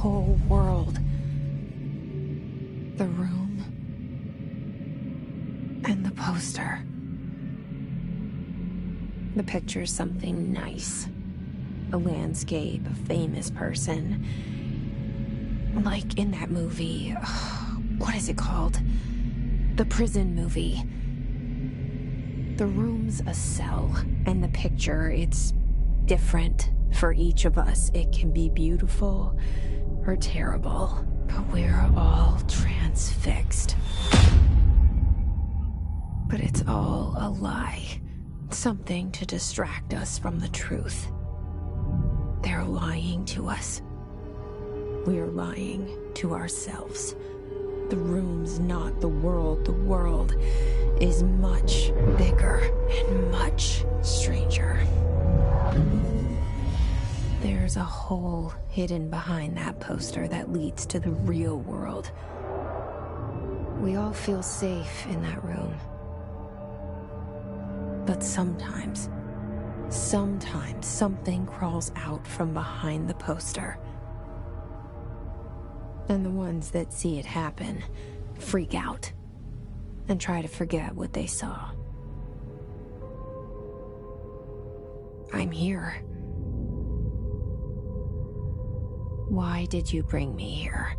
whole world. The room and the poster. The picture's something nice. A landscape, a famous person. Like in that movie, what is it called? The prison movie. The room's a cell, and the picture, it's different for each of us. It can be beautiful or terrible, but we're all transfixed. But it's all a lie. Something to distract us from the truth. They're lying to us. We're lying to ourselves. The room's not the world. The world is much bigger and much stranger. There's a hole hidden behind that poster that leads to the real world. We all feel safe in that room. But sometimes something crawls out from behind the poster. And the ones that see it happen freak out and try to forget what they saw. I'm here. Why did you bring me here?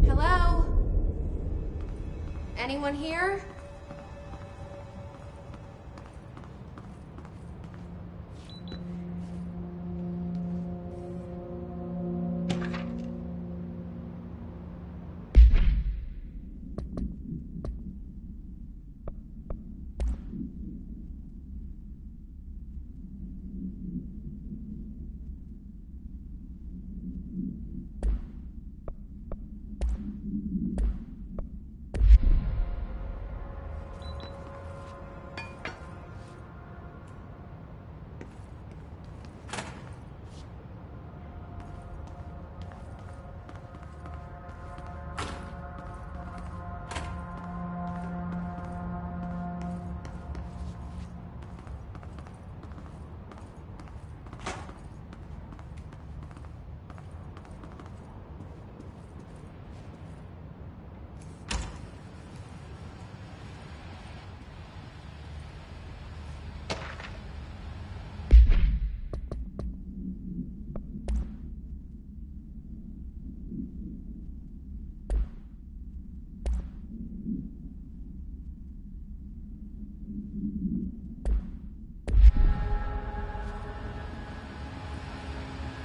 Hello? Anyone here?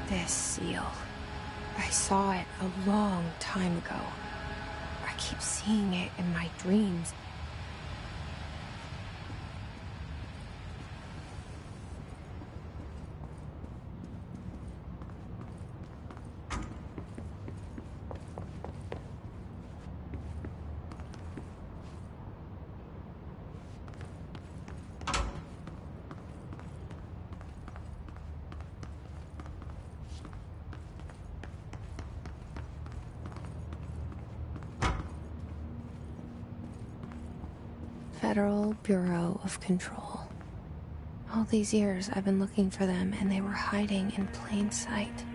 This seal. I saw it a long time ago. I keep seeing it in my dreams. Federal Bureau of Control. All these years I've been looking for them, and they were hiding in plain sight.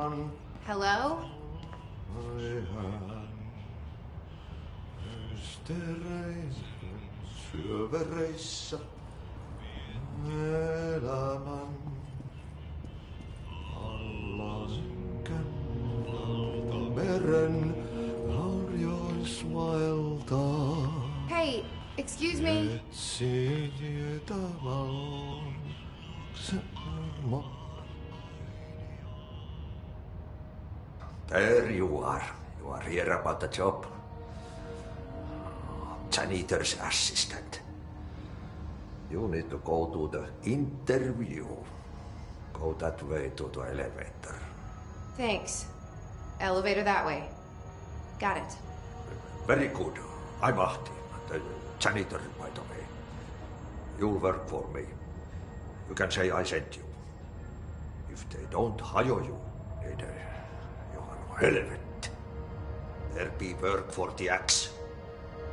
Hello? Syövereissä elämän allasken meren harjois vaeltaa. Hey, excuse me. Etsijätä valon se armo. There you are. You are here about the job. Janitor's assistant. You need to go to the interview. Go that way to the elevator. Thanks. Elevator that way. Got it. Very good. I'm Ahti, the janitor, by the way. You'll work for me. You can say I sent you. If they don't hire you, then you are helvet. There be work for the axe.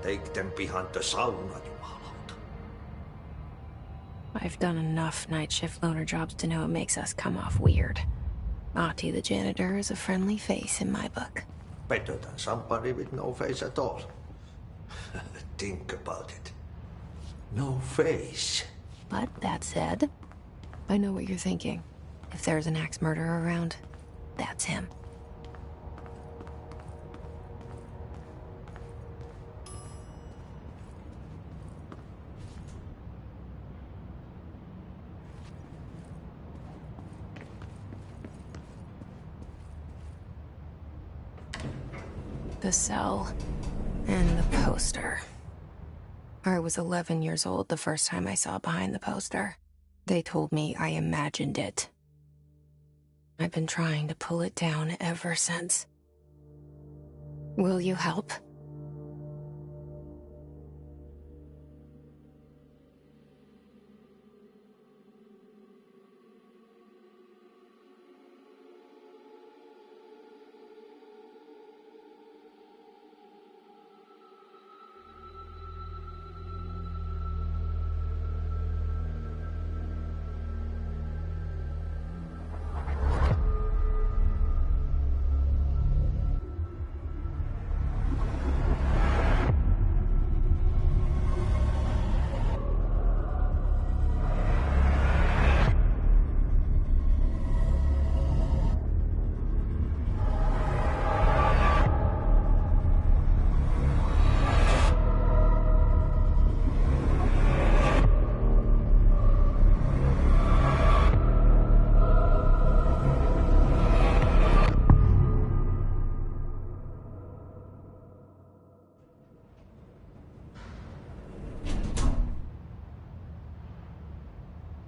Take them behind the sauna, jumalauta. I've done enough night shift loner jobs to know it makes us come off weird. Ahti the janitor is a friendly face in my book. Better than somebody with no face at all. Think about it. No face. But that said, I know what you're thinking. If there's an axe murderer around, that's him. The cell and the poster. I was 11 years old the first time I saw behind the poster. They told me I imagined it. I've been trying to pull it down ever since. Will you help?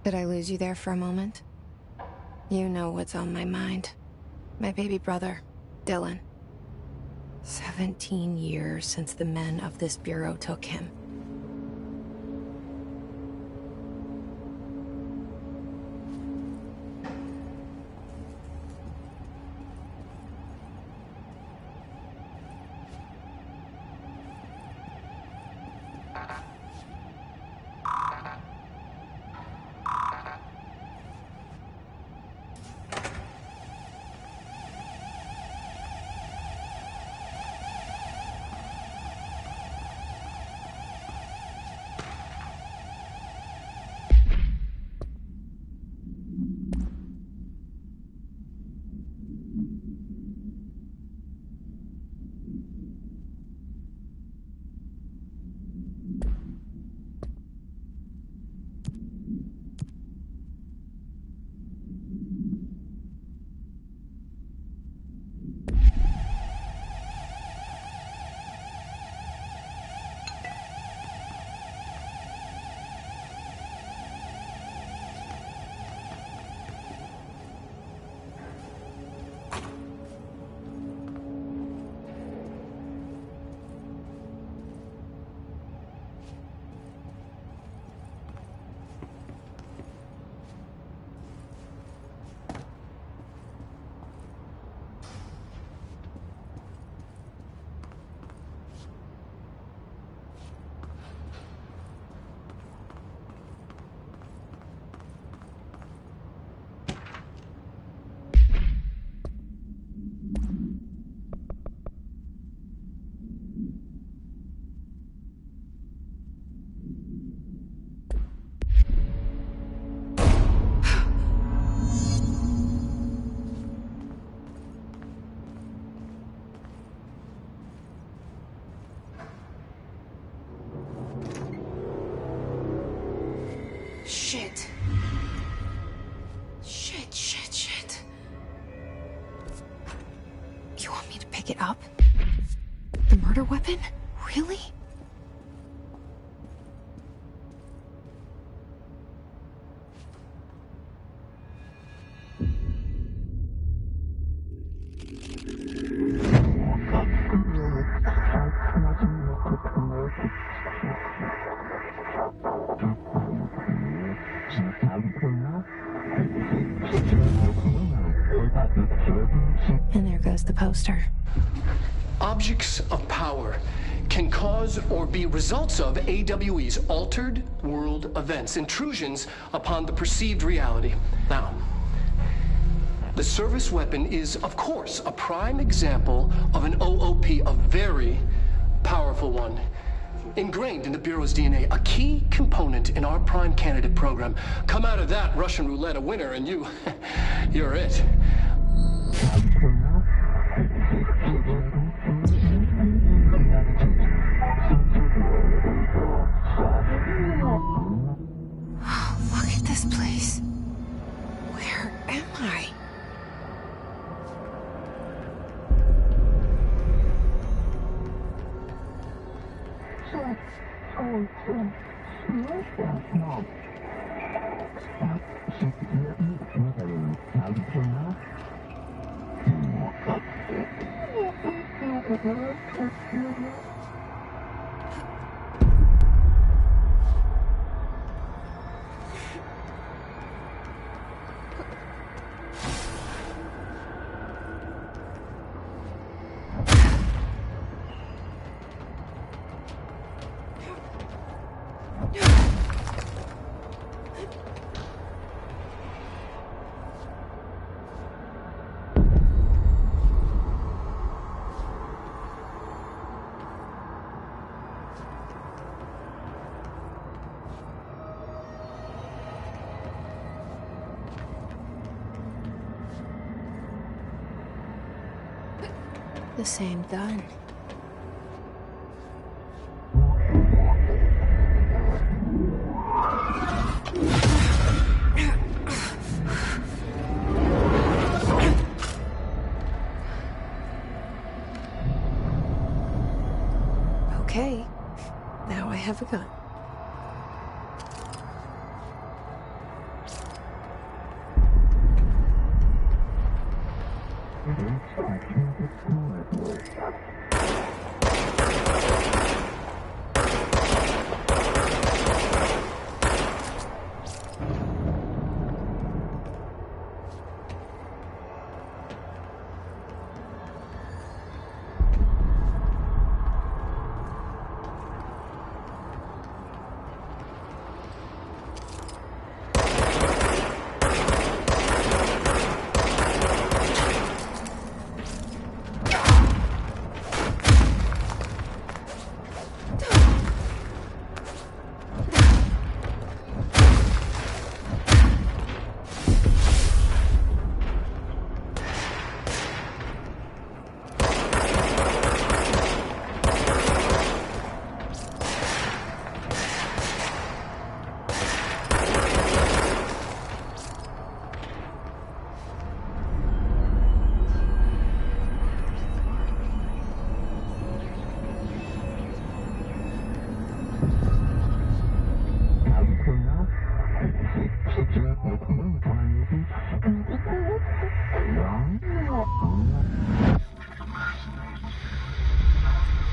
Did I lose you there for a moment? You know what's on my mind. My baby brother, Dylan. 17 years since the men of this bureau took him. Shit. Shit. You want me to pick it up? The murder weapon? Really? And there goes the poster. Objects of power can cause or be results of AWE's altered world events, intrusions upon the perceived reality. Now, the service weapon is, of course, a prime example of an OOP, a very powerful one. Ingrained in the Bureau's DNA, a key component in our prime candidate program. Come out of that Russian roulette a winner and you're it. Look at this place. Where am I? The same gun. Okay, now I have a gun.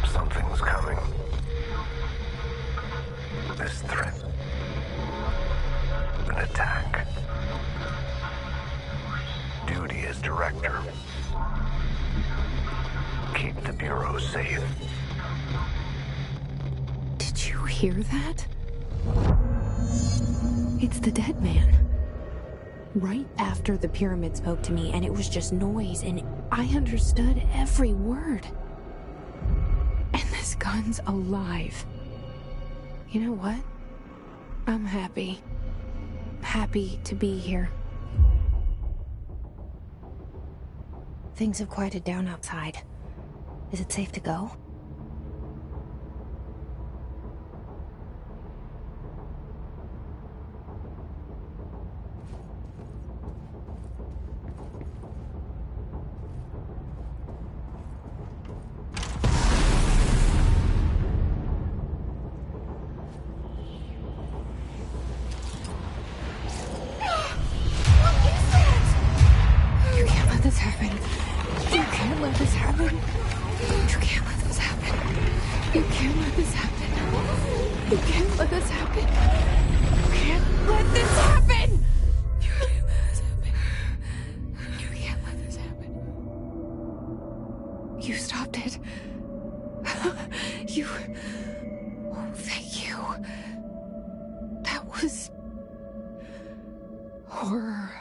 Something's coming. This threat. An attack. Duty as director. Keep the Bureau safe. Did you hear that? It's the dead man. Right after the pyramid spoke to me, and it was just noise, and I understood every word. And this gun's alive. You know what? I'm happy. Happy to be here. Things have quieted down outside. Is it safe to go? You can't let this happen! You can't let this happen. You can't let this happen. You stopped it. You... Oh, thank you. That was... horror.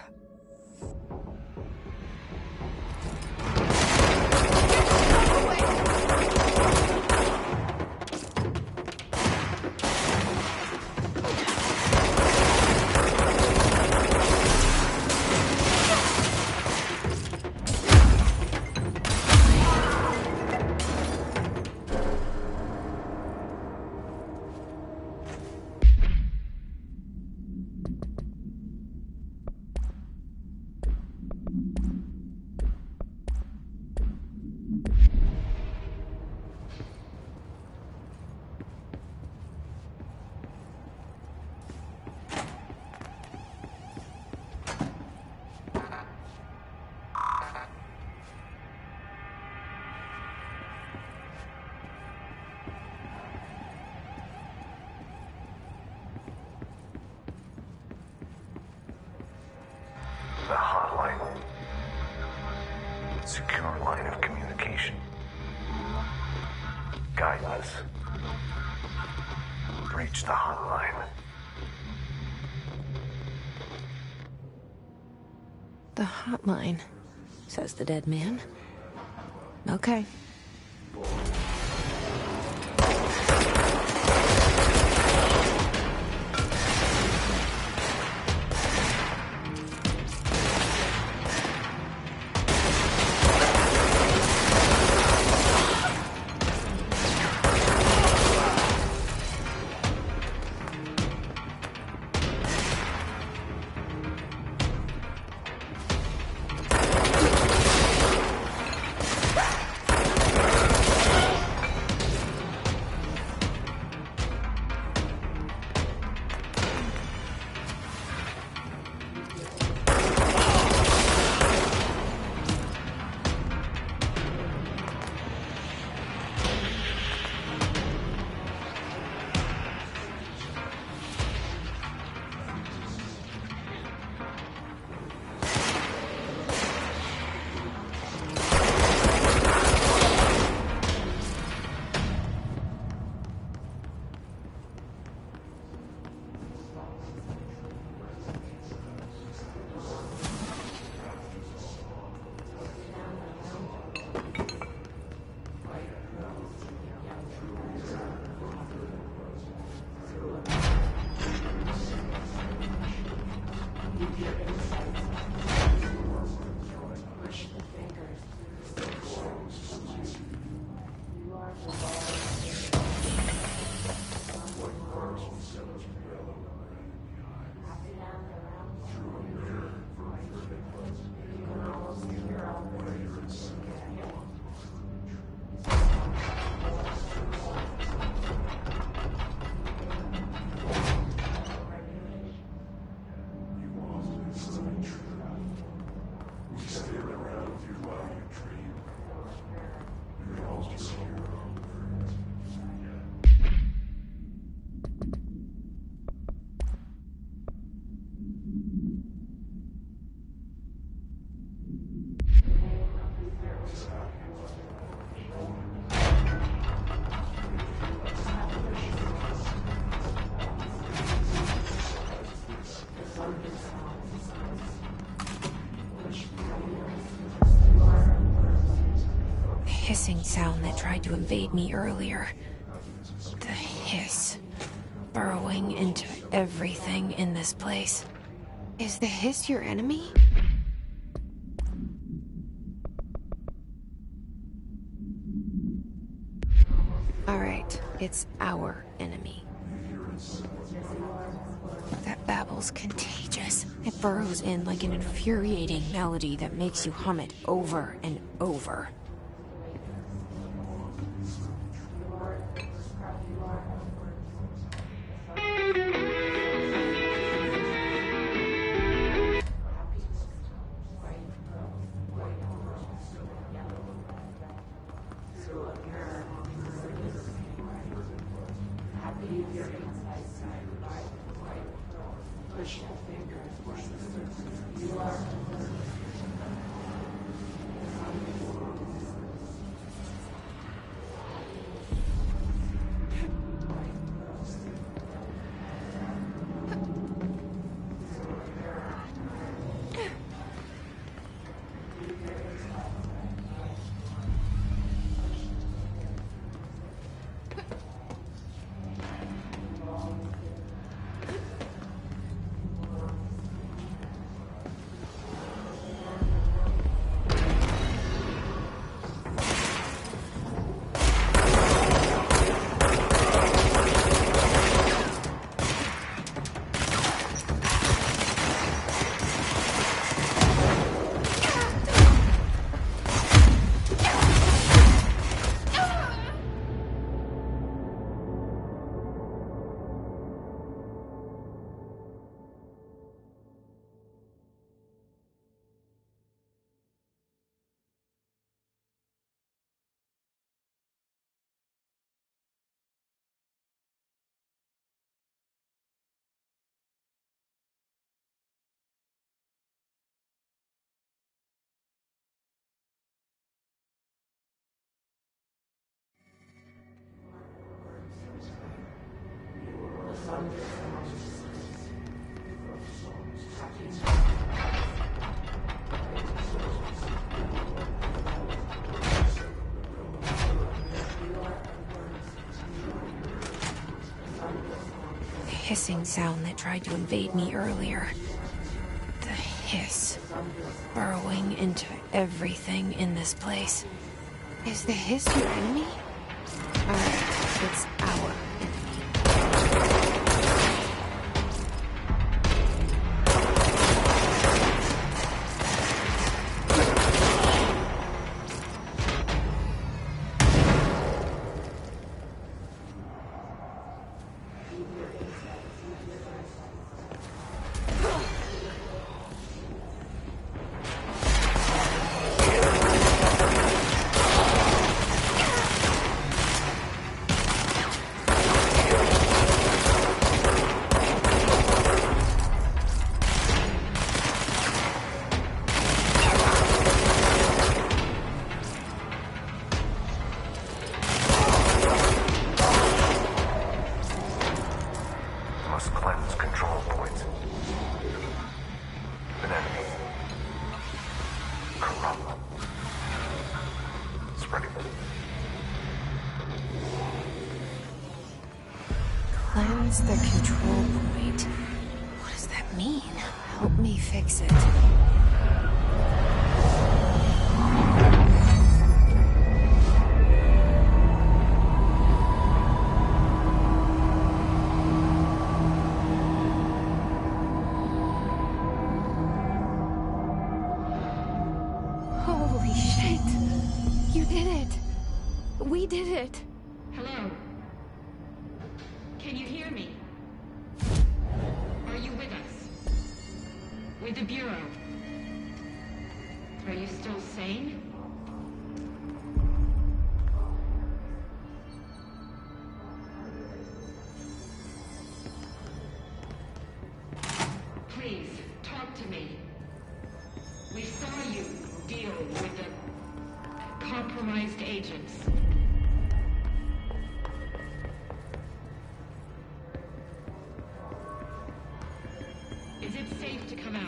The hotline. Secure line of communication. Guidance. Reach the hotline. The hotline, says the dead man. Okay. Hissing sound that tried to invade me earlier. The hiss, burrowing into everything in this place. Is the hiss your enemy? Alright, it's our enemy. That babble's contagious. It burrows in like an infuriating melody that makes you hum it over and over. The hissing sound that tried to invade me earlier. The hiss burrowing into everything in this place. Is the hiss your enemy? Alright, it's our enemy. Must cleanse control points. An enemy. Corrupt. Spreading. Cleanse the control point. What does that mean? Help me fix it. Holy shit! You did it! We did it! Hello? Can you hear me? Are you with us? With the Bureau? Are you still sane? Please, talk to me. We saw you deal with the compromised agents. Is it safe to come out?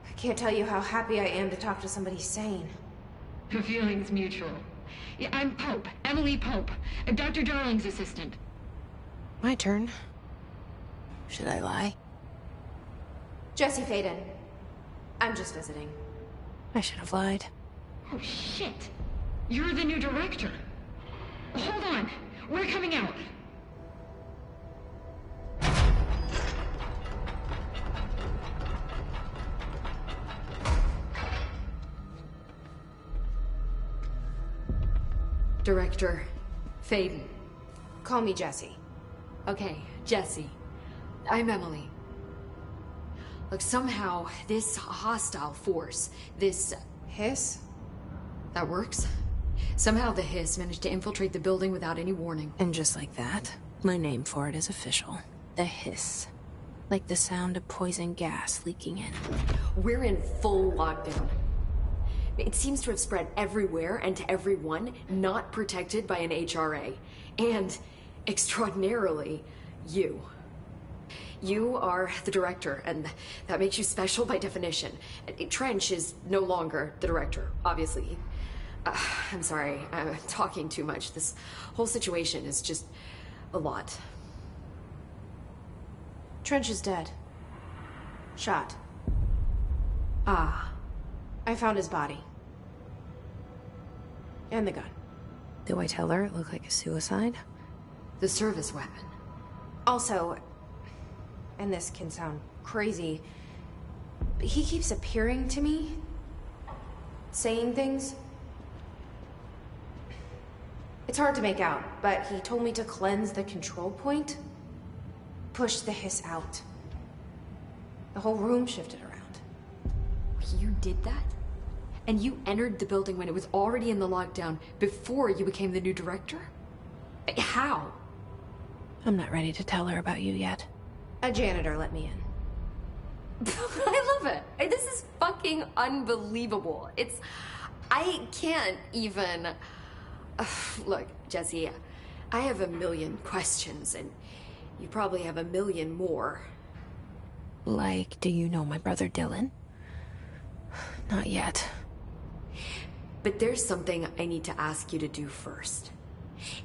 I can't tell you how happy I am to talk to somebody sane. The feeling's mutual. Yeah, I'm Pope, Emily Pope, Dr. Darling's assistant. My turn. Should I lie? Jesse Faden. I'm just visiting. I should have lied. Oh, shit. You're the new director. Hold on. We're coming out. Director Faden. Call me Jesse. Okay, Jesse. I'm Emily. Look, somehow, this hostile force, this Hiss? that works? Somehow the hiss managed to infiltrate the building without any warning. And just like that, my name for it is official. The hiss. Like the sound of poison gas leaking in. We're in full lockdown. It seems to have spread everywhere and to everyone not protected by an HRA. And, extraordinarily, you. You are the director, and that makes you special by definition. Trench is no longer the director, obviously. I'm sorry, I'm talking too much. This whole situation is just a lot. Trench is dead. Shot. Ah. I found his body. And the gun. Do I tell her it looked like a suicide? The service weapon. Also, and this can sound crazy, but he keeps appearing to me, saying things. It's hard to make out, but he told me to cleanse the control point, push the hiss out. The whole room shifted around. You did that? And you entered the building when it was already in the lockdown before you became the new director? How? I'm not ready to tell her about you yet. A janitor let me in. I love it. This is fucking unbelievable. I can't even... Look, Jesse, I have a million questions, and you probably have a million more. Like, do you know my brother Dylan? Not yet. But there's something I need to ask you to do first.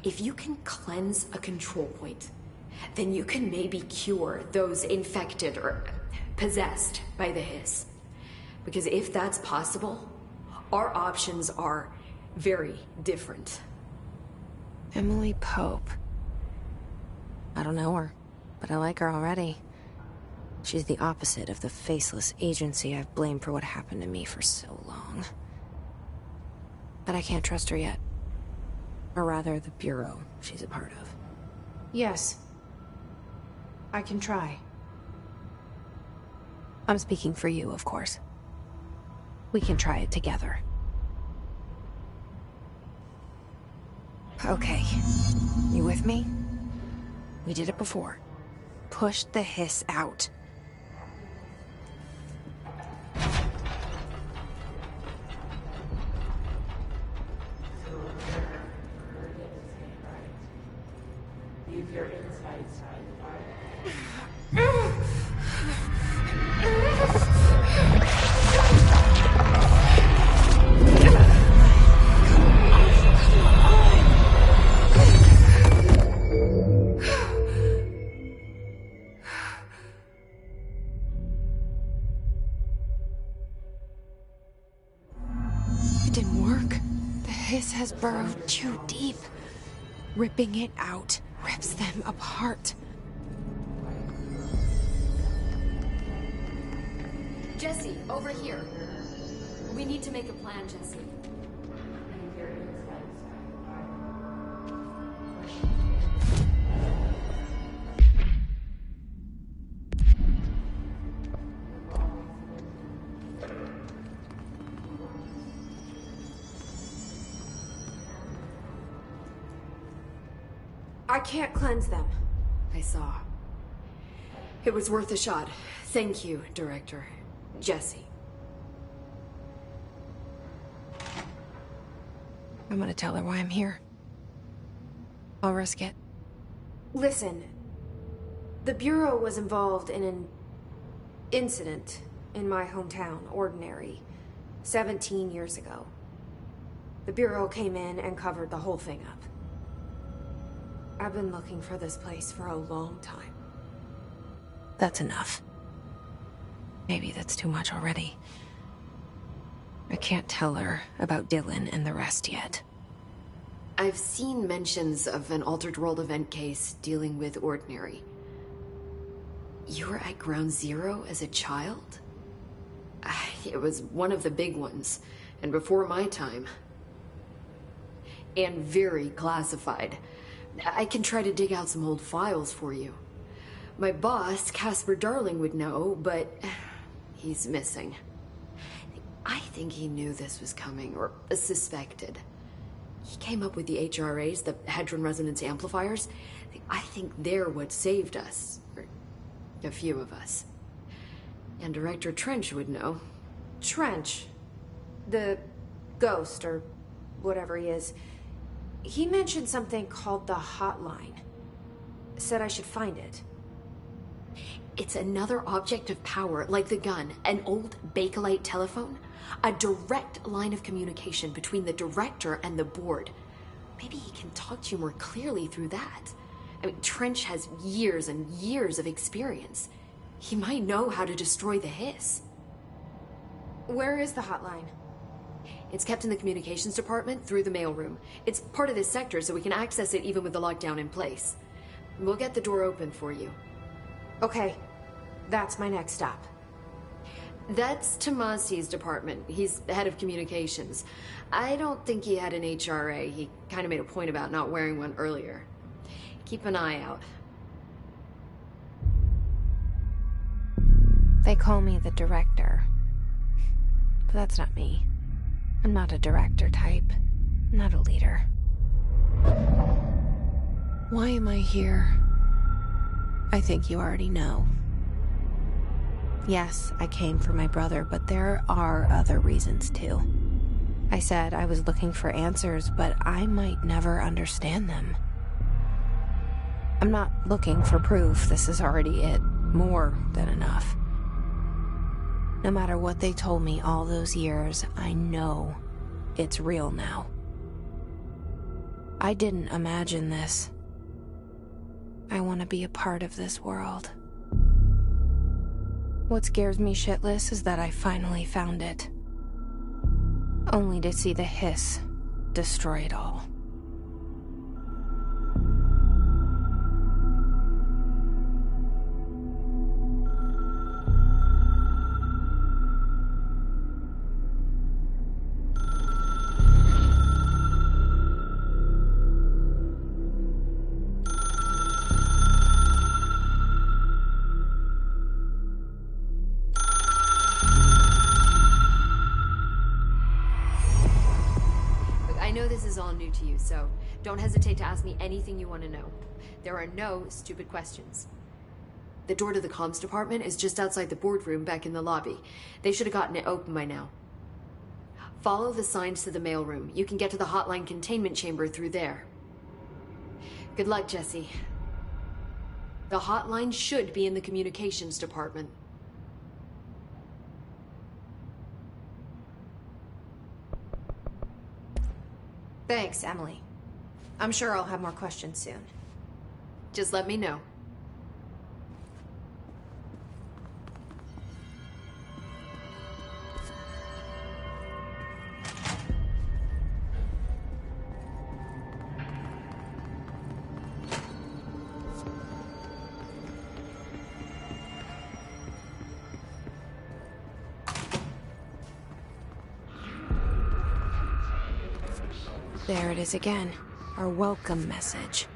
If you can cleanse a control point, then you can maybe cure those infected or possessed by the hiss. Because if that's possible, our options are very different. Emily Pope. I don't know her, but I like her already. She's the opposite of the faceless agency I've blamed for what happened to me for so long. But I can't trust her yet. Or rather, the Bureau she's a part of. Yes. I can try. I'm speaking for you, of course. We can try it together. Okay. You with me? We did it before. Push the hiss out. It didn't work. The hiss has burrowed too deep. Ripping it out rips them apart. Jesse, over here. We need to make a plan, Jesse. I can't cleanse them. I saw. It was worth a shot. Thank you, Director. Jesse. I'm gonna tell her why I'm here. I'll risk it. Listen. The Bureau was involved in an incident in my hometown, Ordinary, 17 years ago. The Bureau came in and covered the whole thing up. I've been looking for this place for a long time. That's enough. Maybe that's too much already. I can't tell her about Dylan and the rest yet. I've seen mentions of an Altered World event case dealing with Ordinary. You were at Ground Zero as a child? It was one of the big ones, and before my time. And very classified. I can try to dig out some old files for you. My boss, Casper Darling, would know, but he's missing. I think he knew this was coming, or suspected. He came up with the HRAs, the Hadron Resonance Amplifiers. I think they're what saved us. Or a few of us. And Director Trench would know. Trench. The ghost, or whatever he is. He mentioned something called the Hotline. Said I should find it. It's another object of power, like the gun, an old Bakelite telephone. A direct line of communication between the director and the board. Maybe he can talk to you more clearly through that. I mean, Trench has years and years of experience. He might know how to destroy the hiss. Where is the hotline? It's kept in the communications department through the mailroom. It's part of this sector, so we can access it even with the lockdown in place. We'll get the door open for you. Okay, that's my next stop. That's Tomasi's department. He's the head of communications. I don't think he had an HRA. He kind of made a point about not wearing one earlier. Keep an eye out. They call me the director. But that's not me. I'm not a director type. I'm not a leader. Why am I here? I think you already know. Yes, I came for my brother, but there are other reasons too. I said I was looking for answers, but I might never understand them. I'm not looking for proof. This is already it. More than enough. No matter what they told me all those years, I know it's real now. I didn't imagine this. I want to be a part of this world. What scares me shitless is that I finally found it. Only to see the hiss destroy it all. To you, so don't hesitate to ask me anything you want to know. There are no stupid questions. The door to the comms department is just outside the boardroom back in the lobby. They should have gotten it open by now. Follow the signs to the mailroom. You can get to the hotline containment chamber through there. Good luck, Jesse. The hotline should be in the communications department. Thanks, Emily. I'm sure I'll have more questions soon. Just let me know. There it is again. Our welcome message.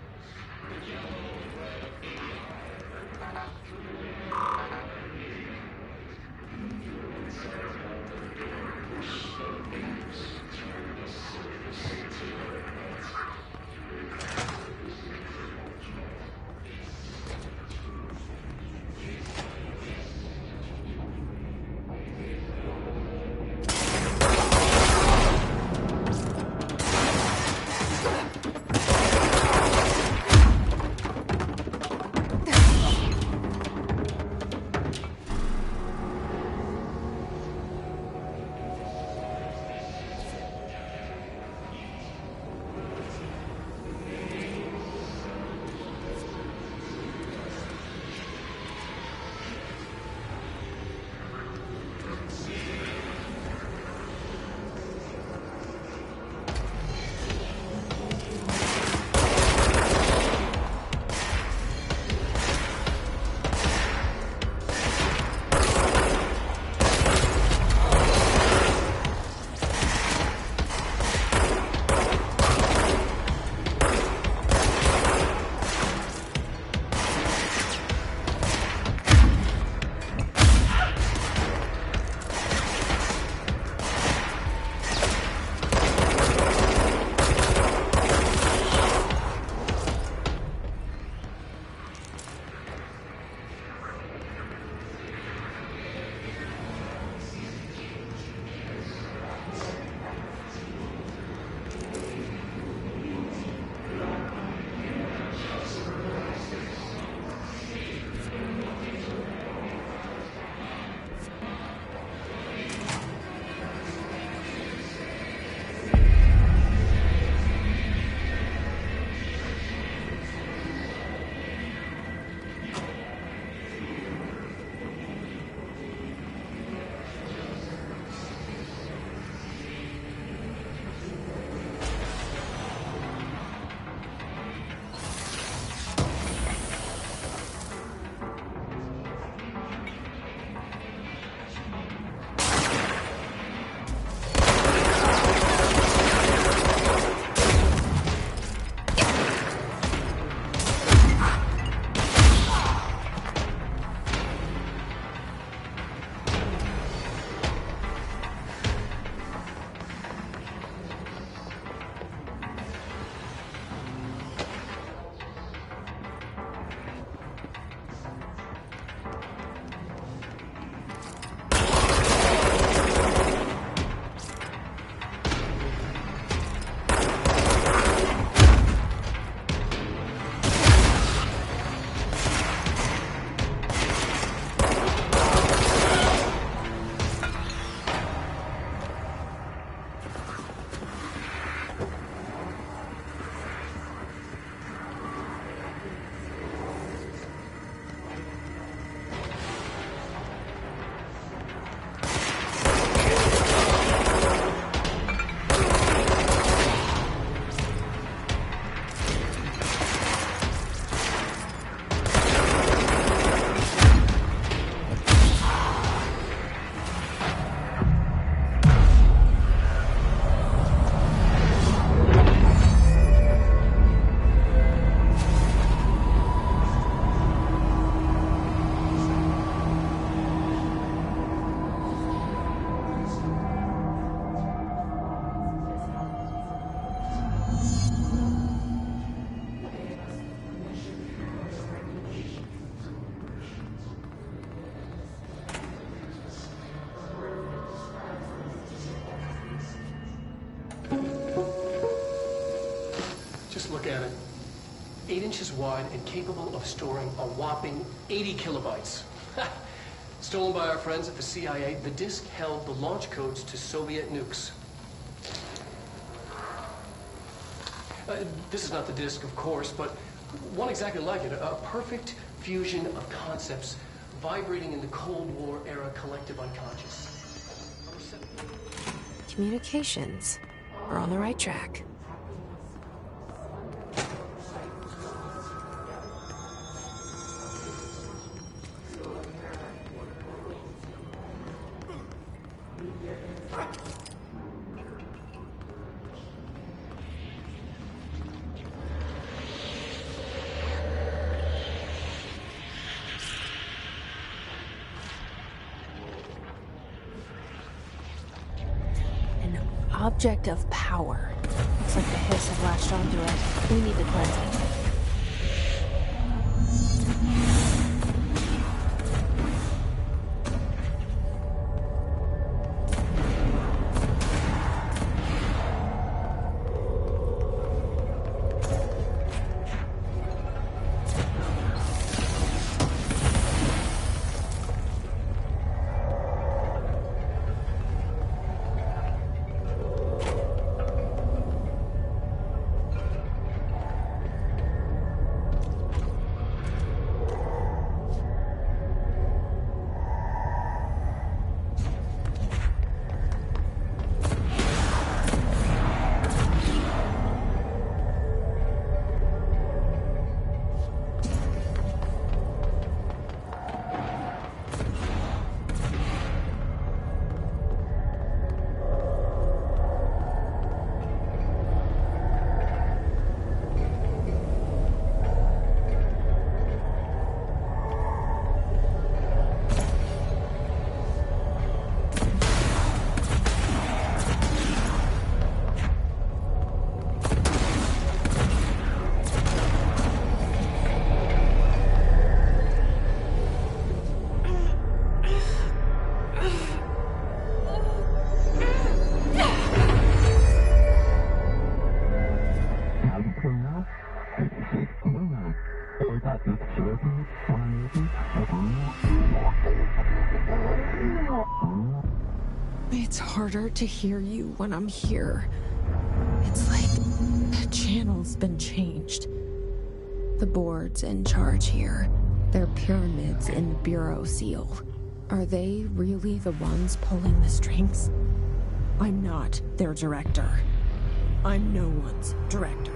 inches wide and capable of storing a whopping 80 kilobytes. Stolen by our friends at the CIA, the disk held the launch codes to Soviet nukes. This is not the disk, of course, but one exactly like it. A perfect fusion of concepts vibrating in the Cold War era collective unconscious. Communications. We're on the right track. Object of power. Looks like the hiss have latched onto it. We need to cleanse it. It's harder to hear you when I'm here. It's like the channel's been changed. The board's in charge here. They're pyramids in the Bureau seal. Are they really the ones pulling the strings? I'm not their director. I'm no one's director.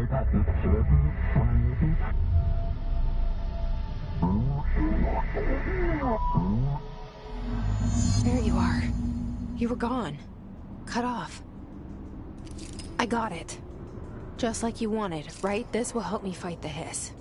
There you are. You were gone. Cut off. I got it. Just like you wanted, right? This will help me fight the hiss.